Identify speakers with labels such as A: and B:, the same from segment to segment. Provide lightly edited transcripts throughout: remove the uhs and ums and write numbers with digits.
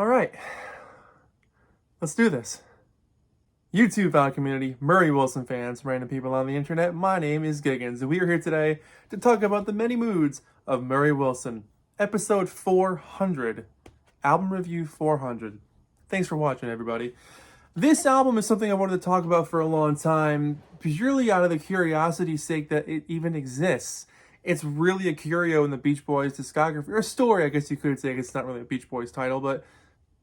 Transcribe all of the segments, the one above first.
A: All right, let's do this. YouTube community, Murray Wilson fans, random people on the internet, my name is Giggens, and we are here today to talk about the many moods of Murray Wilson. Episode 400, album review 400. Thanks for watching, everybody. This album is something I wanted to talk about for a long time, purely out of the curiosity's sake that it even exists. It's really a curio in the Beach Boys discography, or a story, I guess you could say. It's not really a Beach Boys title, but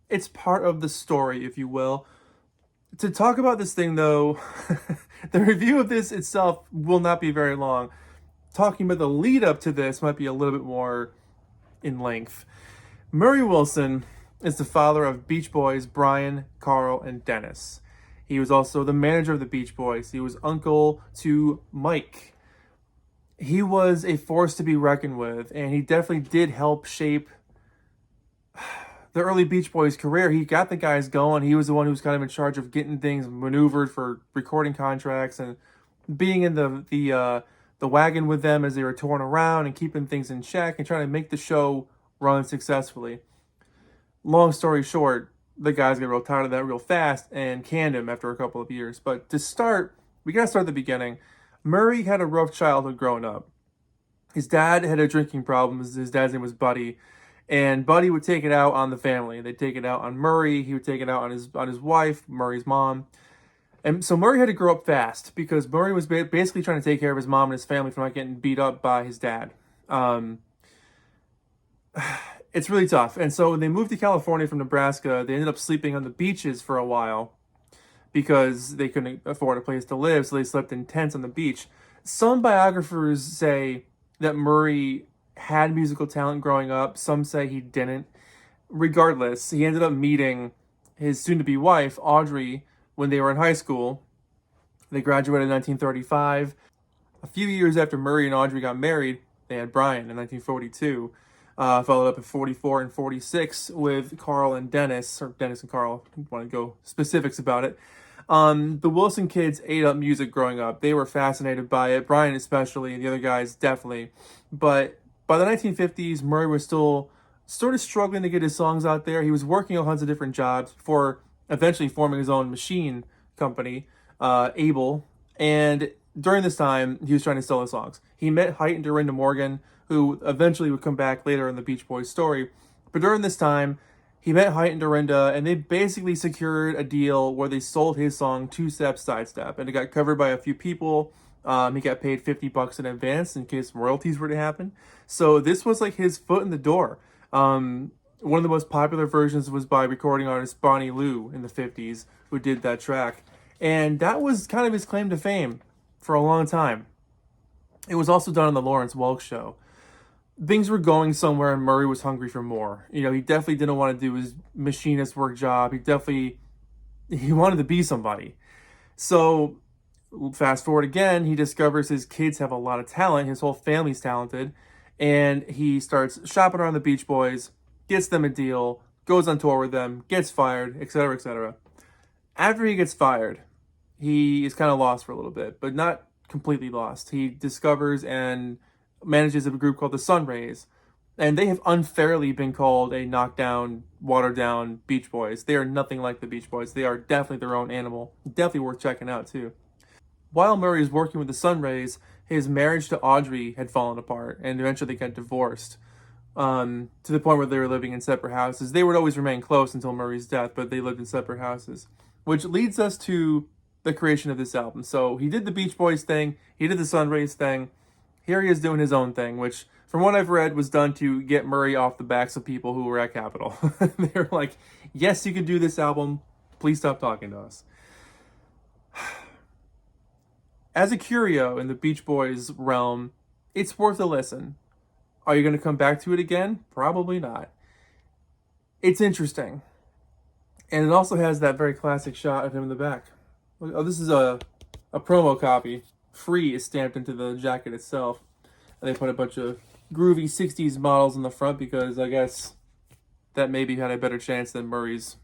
A: it's part of the story, if you will. To talk about this thing, though, the review of this itself will not be very long. Talking about the lead up to this might be a little bit more in length. Murray Wilson is the father of Beach Boys Brian, Carl, and Dennis. He was also the manager of the Beach Boys. He was uncle to Mike. He was a force to be reckoned with, and he definitely did help shape the early Beach Boys career. He got the guys going. He was the one who was kind of in charge of getting things maneuvered for recording contracts and being in the wagon with them as they were touring around and keeping things in check and trying to make the show run successfully. Long story short, the guys got real tired of that real fast and canned him after a couple of years. But to start, we got to start at the beginning. Murray had a rough childhood growing up. His dad had a drinking problem. His dad's name was Buddy. And Buddy would take it out on the family. They'd take it out on Murray. He would take it out on his wife, Murray's mom. And so Murray had to grow up fast because Murray was basically trying to take care of his mom and his family from not getting beat up by his dad. It's really tough. And so when they moved to California from Nebraska, they ended up sleeping on the beaches for a while because they couldn't afford a place to live. So they slept in tents on the beach. Some biographers say that Murray had musical talent growing up. Some say he didn't. Regardless, he ended up meeting his soon-to-be wife, Audrey, when they were in high school. They graduated in 1935. A few years after Murray and Audrey got married, they had Brian in 1942. Followed up in 44 and 46 with Carl and Dennis, or Dennis and Carl, I want to go specifics about it. The Wilson kids ate up music growing up. They were fascinated by it, Brian especially, and the other guys definitely. But by the 1950s, Murray was still sort of struggling to get his songs out there. He was working on tons of different jobs before eventually forming his own machine company, Able. And during this time, he was trying to sell his songs. He met Height and Dorinda Morgan, who eventually would come back later in the Beach Boys story. But during this time, he met Height and Dorinda, and they basically secured a deal where they sold his song Two Step, Side Step. And it got covered by a few people. He got paid $50 in advance in case royalties were to happen. So this was like his foot in the door. One of the most popular versions was by recording artist Bonnie Lou in the 50s, who did that track. And that was kind of his claim to fame for a long time. It was also done on the Lawrence Welk Show. Things were going somewhere and Murray was hungry for more. You know, he definitely didn't want to do his machinist work job. He wanted to be somebody. So fast forward again, he discovers his kids have a lot of talent. His whole family's talented. And he starts shopping around the Beach Boys, gets them a deal, goes on tour with them, gets fired, etc., etc. After he gets fired, he is kind of lost for a little bit, but not completely lost. He discovers and manages a group called the Sunrays. And they have unfairly been called a knockdown, watered down Beach Boys. They are nothing like the Beach Boys. They are definitely their own animal. Definitely worth checking out too. While Murray was working with the Sunrays, his marriage to Audrey had fallen apart, and eventually they got divorced to the point where they were living in separate houses. They would always remain close until Murray's death, but they lived in separate houses, which leads us to the creation of this album. So he did the Beach Boys thing, he did the Sunrays thing. Here he is doing his own thing, which, from what I've read, was done to get Murray off the backs of people who were at Capitol. They were like, yes, you can do this album. Please stop talking to us. As a curio in the Beach Boys realm, it's worth a listen. Are you going to come back to it again? Probably not. It's interesting. And it also has that very classic shot of him in the back. Oh, this is a promo copy. Free is stamped into the jacket itself. And they put a bunch of groovy 60s models in the front because I guess that maybe had a better chance than Murray's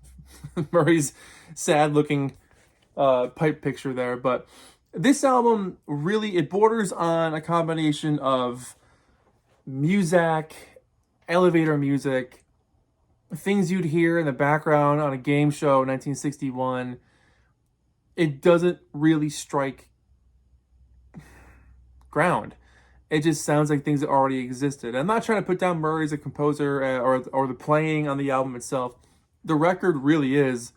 A: sad looking pipe picture there. But this album really, it borders on a combination of Muzak, elevator music, things you'd hear in the background on a game show in 1961, it doesn't really strike ground. It just sounds like things that already existed. I'm not trying to put down Murray as a composer or the playing on the album itself. The record really is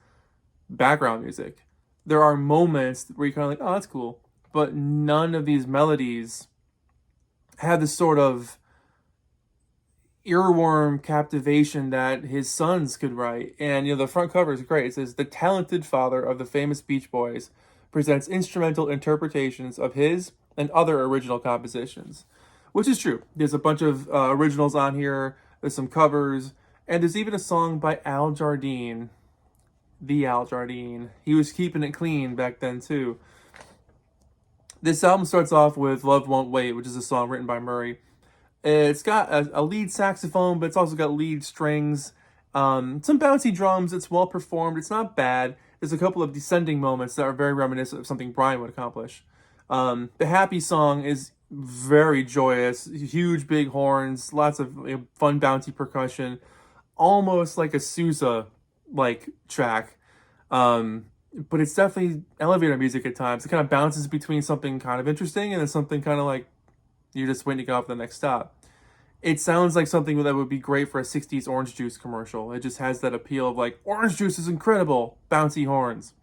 A: background music. There are moments where you're kind of like, oh, that's cool. But none of these melodies have the sort of earworm captivation that his sons could write. And, the front cover is great. It says, "The talented father of the famous Beach Boys presents instrumental interpretations of his and other original compositions," which is true. There's a bunch of originals on here. There's some covers. And there's even a song by Al Jardine. The Al Jardine. He was keeping it clean back then, too. This album starts off with "Love Won't Wait," which is a song written by Murray. It's got a lead saxophone, but it's also got lead strings. Some bouncy drums. It's well performed. It's not bad. There's a couple of descending moments that are very reminiscent of something Brian would accomplish. The Happy song is very joyous. Huge, big horns. Lots of fun, bouncy percussion. Almost like a Sousa-like track. But it's definitely elevator music at times. It kind of bounces between something kind of interesting and then something kind of like you're just waiting to go off to the next stop. It sounds like something that would be great for a 60s orange juice commercial. It just has that appeal of like, orange juice is incredible, bouncy horns.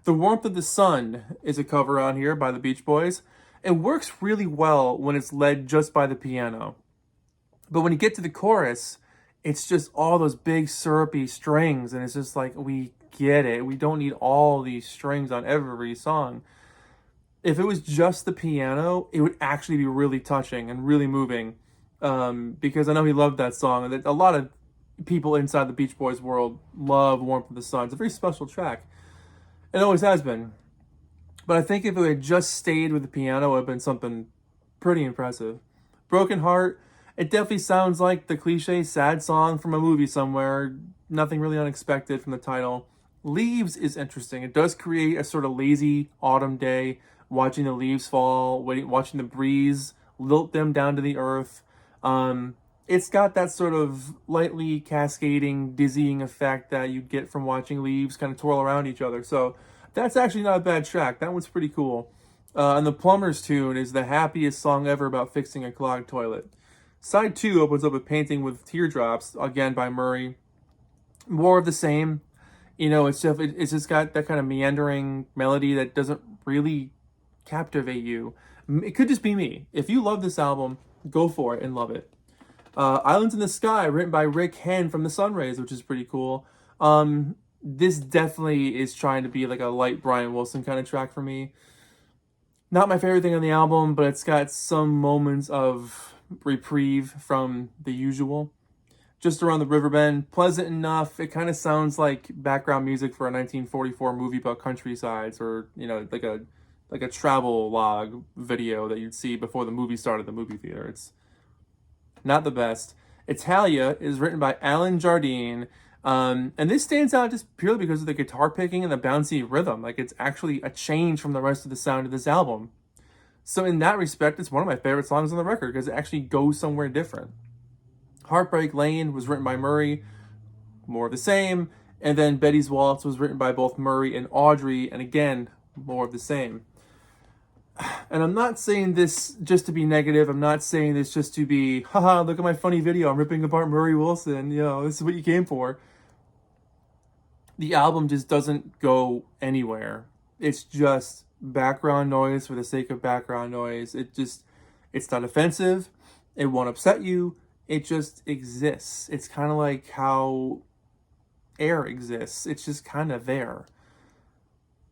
A: "The Warmth of the Sun" is a cover on here by the Beach Boys. It works really well when it's led just by the piano. But when you get to the chorus, it's just all those big syrupy strings, and it's just like, we get it. We don't need all these strings on every song. If it was just the piano, it would actually be really touching and really moving. Because I know he loved that song, and a lot of people inside the Beach Boys world love "Warmth of the Sun." It's a very special track. It always has been. But I think if it had just stayed with the piano, it would have been something pretty impressive. "Broken Heart," it definitely sounds like the cliche sad song from a movie somewhere. Nothing really unexpected from the title. "Leaves" is interesting. It does create a sort of lazy autumn day, watching the leaves fall, watching the breeze lilt them down to the earth. It's got that sort of lightly cascading, dizzying effect that you get from watching leaves kind of twirl around each other. So that's actually not a bad track. That one's pretty cool. And the Plumbers tune is the happiest song ever about fixing a clogged toilet. Side 2 opens up with "Painting with Teardrops," again by Murray. More of the same. It's just got that kind of meandering melody that doesn't really captivate you. It could just be me. If you love this album, go for it and love it. "Islands in the Sky," written by Rick Henn from the Sunrays, which is pretty cool. This definitely is trying to be like a light Brian Wilson kind of track for me. Not my favorite thing on the album, but it's got some moments of reprieve from the usual. "Just Around the Riverbend," pleasant enough. It kind of sounds like background music for a 1944 movie about countrysides, or like a travel log video that you'd see before the movie started at the movie theater. It's not the best. "Italia" is written by Alan Jardine. And this stands out just purely because of the guitar picking and the bouncy rhythm. Like, it's actually a change from the rest of the sound of this album. So in that respect, it's one of my favorite songs on the record because it actually goes somewhere different. "Heartbreak Lane" was written by Murray, more of the same. And then "Betty's Waltz" was written by both Murray and Audrey, and again, more of the same. And I'm not saying this just to be negative. I'm not saying this just to be, haha, look at my funny video. I'm ripping apart Murray Wilson. This is what you came for. The album just doesn't go anywhere. It's just background noise for the sake of background noise. It's not offensive. It won't upset you. It just exists. It's kind of like how air exists. It's just kind of there.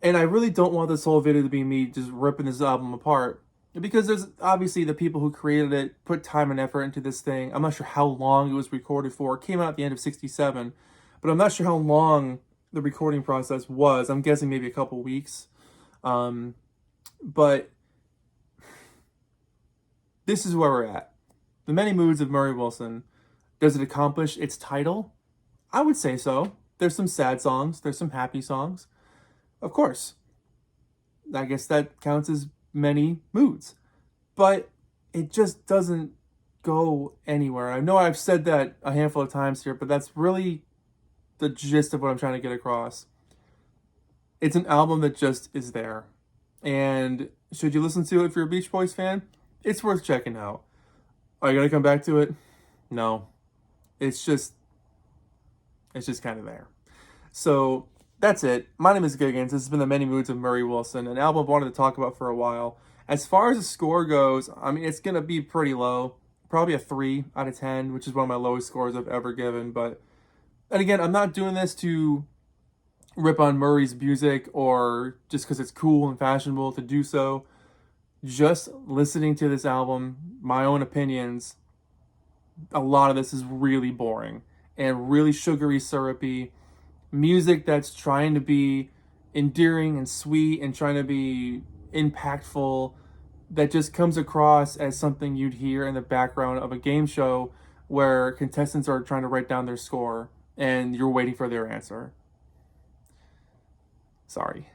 A: And I really don't want this whole video to be me just ripping this album apart, because there's obviously the people who created it put time and effort into this thing. I'm not sure how long it was recorded for. It came out at the end of '67, but I'm not sure how long the recording process was. I'm guessing maybe a couple weeks. But this is where we're at. "The Many Moods of Murry Wilson." Does it accomplish its title? I would say so. There's some sad songs. There's some happy songs. Of course. I guess that counts as many moods. But it just doesn't go anywhere. I know I've said that a handful of times here, but that's really the gist of what I'm trying to get across. It's an album that just is there. And should you listen to it if you're a Beach Boys fan? It's worth checking out. Are you going to come back to it? No. It's just kind of there. So that's it. My name is Giggens. This has been The Many Moods of Murry Wilson, an album I wanted to talk about for a while. As far as the score goes, I mean, it's going to be pretty low. Probably a 3 out of 10, which is one of my lowest scores I've ever given. But, and again, I'm not doing this to rip on Murray's music or just because it's cool and fashionable to do so. Just listening to this album, my own opinions, a lot of this is really boring and really sugary, syrupy music that's trying to be endearing and sweet and trying to be impactful, that just comes across as something you'd hear in the background of a game show where contestants are trying to write down their score and you're waiting for their answer. Sorry.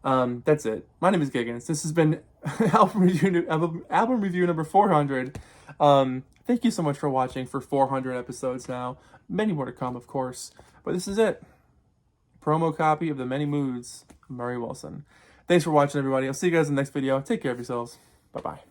A: That's it. My name is Giggens. This has been album review number 400. Thank you so much for watching for 400 episodes now. Many more to come, of course. But this is it. Promo copy of The Many Moods of Murry Wilson. Thanks for watching, everybody. I'll see you guys in the next video. Take care of yourselves. Bye-bye.